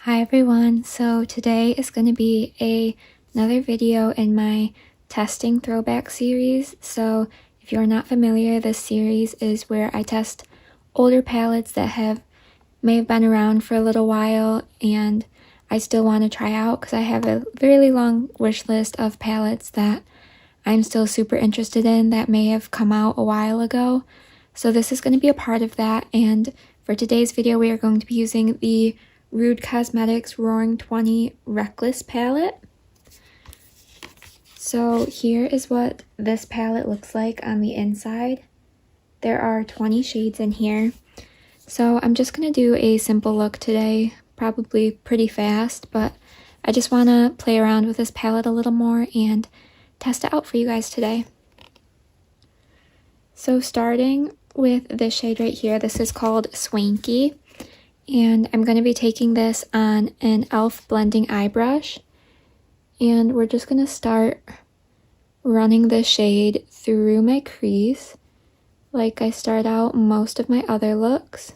Hi everyone, so today is going to be another video in my testing throwback series. So if you're not familiar, this series is where I test older palettes that may have been around for a little while and I still want to try out because I have a really long wish list of palettes that I'm still super interested in that may have come out a while ago. So this is going to be a part of that, and for today's video we are going to be using the Rude Cosmetics Roaring 20 Reckless palette. So here is what this palette looks like on the inside. There are 20 shades in here. So I'm just going to do a simple look today, probably pretty fast, but I just want to play around with this palette a little more and test it out for you guys today. So starting with this shade right here, this is called Swanky. And I'm going to be taking this on an e.l.f. blending eye brush, and we're just going to start running the shade through my crease like I start out most of my other looks.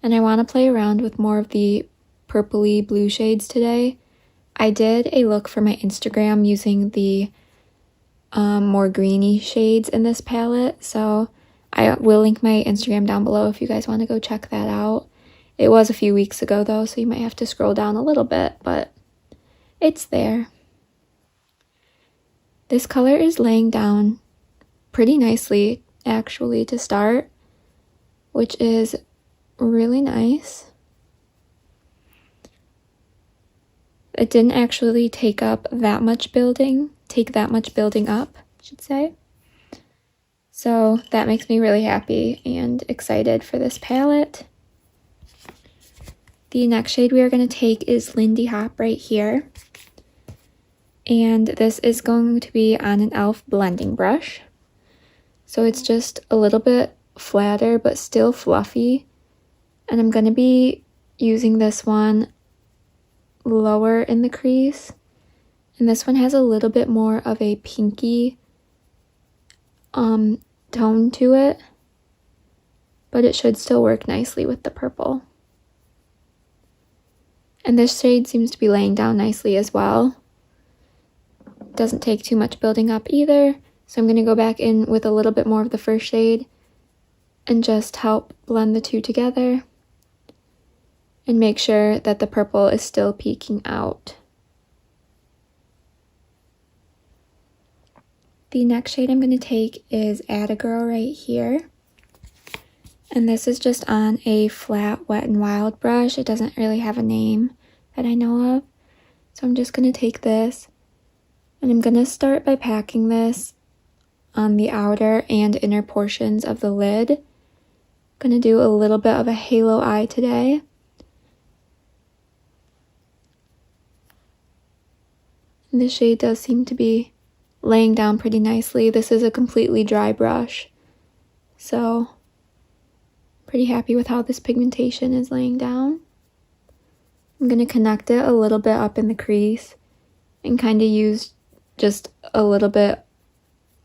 And I want to play around with more of the purpley blue shades today. I did a look for my Instagram using the more greeny shades in this palette, so I will link my Instagram down below if you guys want to go check that out. It was a few weeks ago though, so you might have to scroll down a little bit, but it's there. This color is laying down pretty nicely actually to start, which is really nice. It didn't actually take that much building up, I should say. So that makes me really happy and excited for this palette. The next shade we are going to take is Lindy Hop right here. And this is going to be on an e.l.f. blending brush. So it's just a little bit flatter but still fluffy. And I'm going to be using this one lower in the crease. And this one has a little bit more of a pinky tone to it, but it should still work nicely with the purple. And this shade seems to be laying down nicely as well. Doesn't take too much building up either, so I'm going to go back in with a little bit more of the first shade and just help blend the two together and make sure that the purple is still peeking out. The next shade I'm going to take is Atta Girl right here. And this is just on a flat Wet n Wild brush. It doesn't really have a name that I know of. So I'm just going to take this and I'm going to start by packing this on the outer and inner portions of the lid. I'm going to do a little bit of a halo eye today. And this shade does seem to be laying down pretty nicely. This is a completely dry brush, so pretty happy with how this pigmentation is laying down. I'm going to connect it a little bit up in the crease and kind of use just a little bit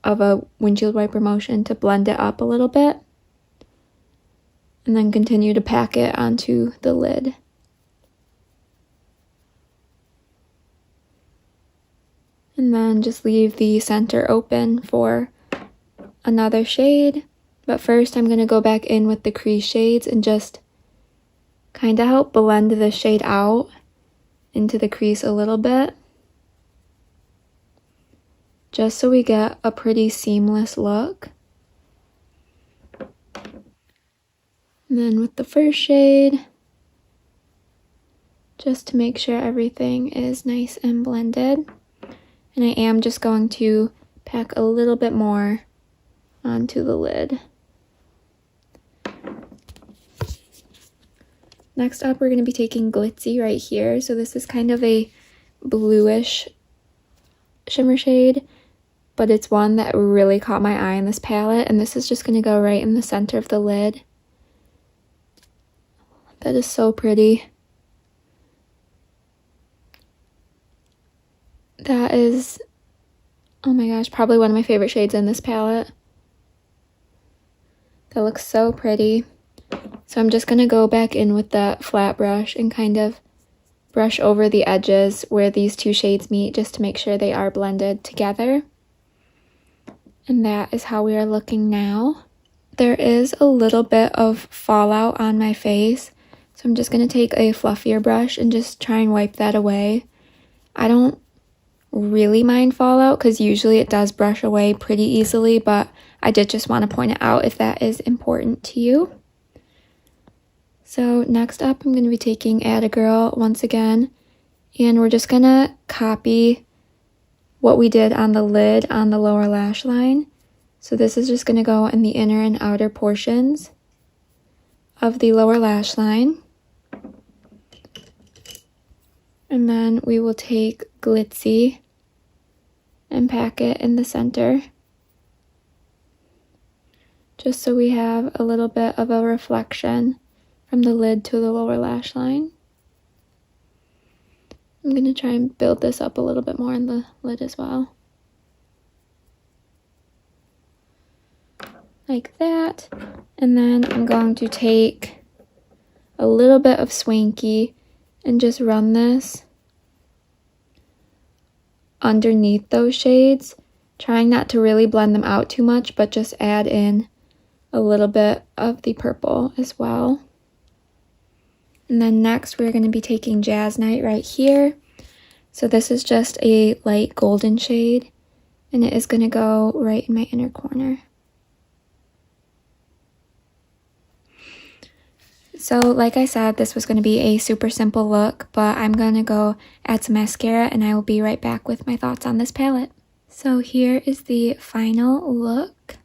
of a windshield wiper motion to blend it up a little bit, and then continue to pack it onto the lid. And then just leave the center open for another shade. But first I'm going to go back in with the crease shades and just kind of help blend the shade out into the crease a little bit, just so we get a pretty seamless look. And then with the first shade, just to make sure everything is nice and blended. And I am just going to pack a little bit more onto the lid. Next up, we're going to be taking Glitzy right here. So this is kind of a bluish shimmer shade, but it's one that really caught my eye in this palette. And this is just going to go right in the center of the lid. That is so pretty. That is, oh my gosh, probably one of my favorite shades in this palette. That looks so pretty. So I'm just going to go back in with that flat brush and kind of brush over the edges where these two shades meet just to make sure they are blended together. And that is how we are looking now. There is a little bit of fallout on my face, so I'm just going to take a fluffier brush and just try and wipe that away. I don't really mind fallout because usually it does brush away pretty easily, but I did just want to point it out if that is important to you. So next up, I'm going to be taking Atta Girl once again, and we're just going to copy what we did on the lid on the lower lash line. So this is just going to go in the inner and outer portions of the lower lash line. And then we will take Glitzy and pack it in the center, just so we have a little bit of a reflection from the lid to the lower lash line. I'm going to try and build this up a little bit more in the lid as well. Like that. And then I'm going to take a little bit of Swanky and just run this underneath those shades, trying not to really blend them out too much, but just add in a little bit of the purple as well. And then next we're going to be taking Jazz Night right here. So this is just a light golden shade, and it is going to go right in my inner corner. So like I said, this was going to be a super simple look, but I'm going to go add some mascara and I will be right back with my thoughts on this palette. So here is the final look.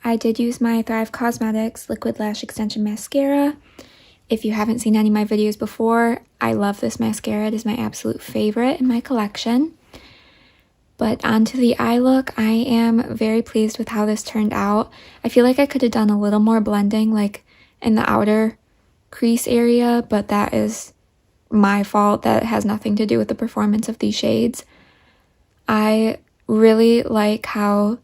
I did use my Thrive Cosmetics Liquid Lash Extension Mascara. If you haven't seen any of my videos before, I love this mascara. It is my absolute favorite in my collection. But onto the eye look, I am very pleased with how this turned out. I feel like I could have done a little more blending, like in the outer crease area, but that is my fault. That has nothing to do with the performance of these shades. I really like how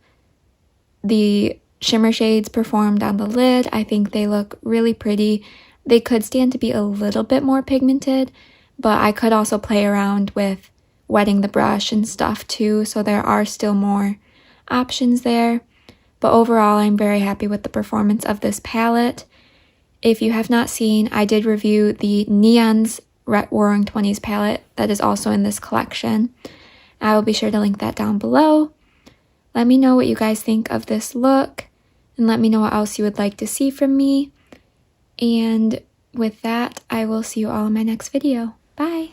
the shimmer shades performed on the lid. I think they look really pretty. They could stand to be a little bit more pigmented, but I could also play around with wetting the brush and stuff too, so there are still more options there. But overall, I'm very happy with the performance of this palette. If you have not seen, I did review the Neon's Roaring 20's palette that is also in this collection. I will be sure to link that down below. Let me know what you guys think of this look, and let me know what else you would like to see from me. And with that, I will see you all in my next video. Bye!